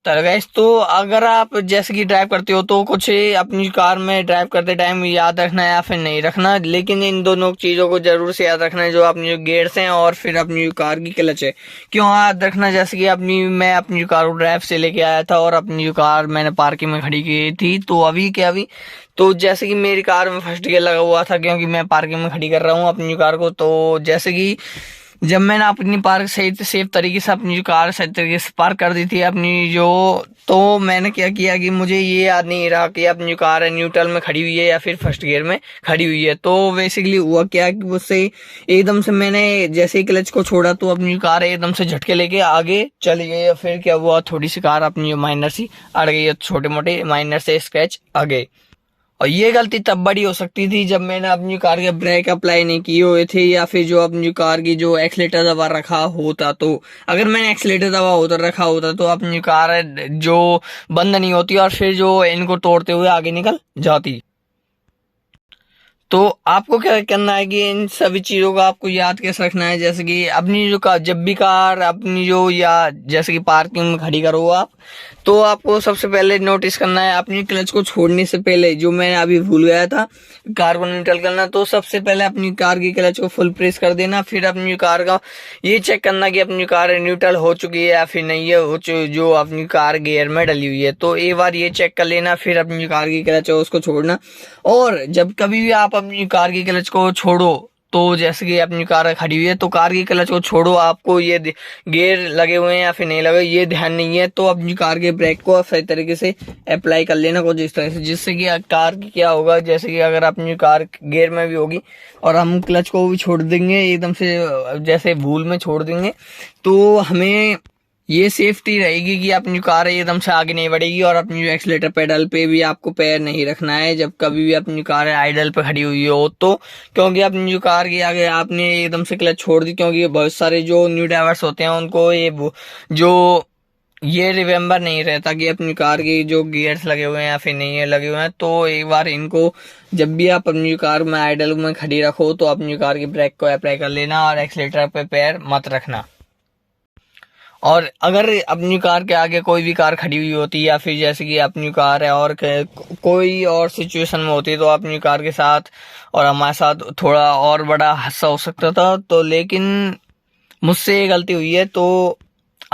तो गाइस, तो अगर आप जैसे कि ड्राइव करते हो तो कुछ अपनी कार में ड्राइव करते टाइम याद रखना है या फिर नहीं रखना, लेकिन इन दोनों चीज़ों को जरूर से याद रखना है, जो अपनी जो गेयर्स हैं और फिर अपनी जो कार की क्लच है। क्यों याद रखना? जैसे कि मैं अपनी जो कार को ड्राइव से लेके आया था और अपनी जो कार मैंने पार्किंग में खड़ी की थी, तो अभी तो जैसे कि मेरी कार में फर्स्ट गियर लगा हुआ था, क्योंकि मैं पार्किंग में खड़ी कर रहा हूँ अपनी कार को। तो जैसे कि जब मैंने अपनी पार्क सही सेफ तरीके से अपनी जो कार सही तरीके से पार्क कर दी थी अपनी जो, तो मैंने क्या किया कि मुझे ये याद नहीं रहा कि अपनी जो कार है न्यूट्रल में खड़ी हुई है या फिर फर्स्ट गियर में खड़ी हुई है। तो बेसिकली हुआ क्या कि उससे एकदम से मैंने जैसे ही क्लच को छोड़ा तो अपनी कार एकदम से झटके लेके आगे चली गई। फिर क्या हुआ, थोड़ी सी कार अपनी माइनर सी अड़ गई, छोटे मोटे माइनर से स्क्रैच आ गए। और ये गलती तब बड़ी हो सकती थी जब मैंने अपनी कार के ब्रेक अप्लाई नहीं किए हुए थे, या फिर जो अपनी कार की जो एक्सीलेटर दबा रखा होता। तो अगर मैंने एक्सीलेटर दबा होता रखा होता तो अपनी कार जो बंद नहीं होती और फिर जो इनको तोड़ते हुए आगे निकल जाती। तो आपको क्या करना है कि इन सभी चीजों का आपको याद कैसे रखना है। जैसे कि अपनी जो कार, जब भी कार अपनी जो, या जैसे कि पार्किंग में खड़ी करो आप, तो आपको सबसे पहले नोटिस करना है अपनी क्लच को छोड़ने से पहले, जो मैंने अभी भूल गया था कार को न्यूट्रल करना। तो सबसे पहले अपनी कार की क्लच को फुल प्रेस कर देना, फिर अपनी कार का ये चेक करना कि अपनी कार न्यूट्रल हो चुकी है या फिर नहीं है, जो अपनी कार गियर में डली हुई है। तो एक बार ये चेक कर लेना, फिर अपनी कार की क्लच है उसको छोड़ना। और जब कभी भी आप अपनी कार की क्लच को छोड़ो, तो जैसे कि अपनी कार खड़ी हुई है तो कार की क्लच को छोड़ो, आपको ये गियर लगे हुए हैं या फिर नहीं लगे ये ध्यान नहीं है, तो अपनी कार के ब्रेक को सही तरीके से अप्लाई कर लेना कुछ इस तरह से, जिससे कि कार की क्या होगा, जैसे कि अगर अपनी कार गियर में भी होगी और हम क्लच को भी छोड़ देंगे एकदम से, जैसे भूल में छोड़ देंगे, तो हमें ये सेफ्टी रहेगी कि अपनी कार एकदम से आगे नहीं बढ़ेगी। और अपनी जो एक्सीलेटर पेडल पे भी आपको पैर नहीं रखना है जब कभी भी अपनी कार आइडल पे खड़ी हुई हो तो, क्योंकि अपनी जो कार के आगे आपने एकदम से क्लच छोड़ दी, क्योंकि बहुत सारे जो न्यू ड्राइवर्स होते हैं उनको ये रिमेम्बर नहीं रहता कि अपनी कार के जो गियर्स लगे हुए हैं या फिर नहीं है लगे हुए हैं। तो एक बार इनको, जब भी आप अपनी कार में आइडल में खड़ी रखो तो अपनी कार की ब्रेक को अप्लाई कर लेना और एक्सीलेटर पे पैर मत रखना। और अगर अपनी कार के आगे कोई भी कार खड़ी हुई होती है या फिर जैसे कि अपनी कार है और कोई और सिचुएशन में होती है, तो अपनी कार के साथ और हमारे साथ थोड़ा और बड़ा हादसा हो सकता था। तो लेकिन मुझसे ये गलती हुई है, तो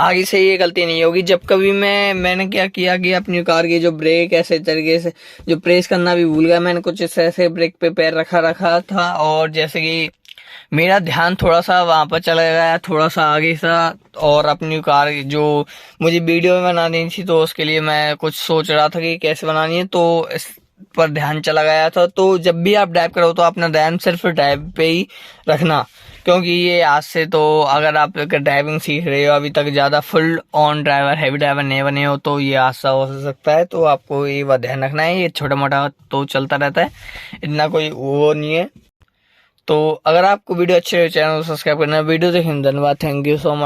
आगे से ये गलती नहीं होगी। जब कभी मैंने क्या किया कि अपनी कार की जो ब्रेक ऐसे तरीके से जो प्रेस करना भी भूल गया, मैंने कुछ ऐसे ब्रेक पे पैर रखा था और जैसे कि मेरा ध्यान थोड़ा सा वहां पर चला गया, थोड़ा सा आगे सा, और अपनी कार जो मुझे वीडियो में बनानी थी तो उसके लिए मैं कुछ सोच रहा था कि कैसे बनानी है, तो इस पर ध्यान चला गया था। तो जब भी आप ड्राइव करो तो अपना ध्यान सिर्फ ड्राइव पे ही रखना, क्योंकि ये आज से, तो अगर आप ड्राइविंग सीख रहे हो अभी तक, ज्यादा full on driver heavy driver नहीं बने हो, तो ये हादसा हो सकता है। तो आपको ये बात ध्यान रखना है, ये छोटा मोटा तो चलता रहता है, इतना कोई वो नहीं है। तो अगर आपको वीडियो अच्छी लगे चैनल को सब्सक्राइब करना। वीडियो देखने धन्यवाद, थैंक यू सो मच।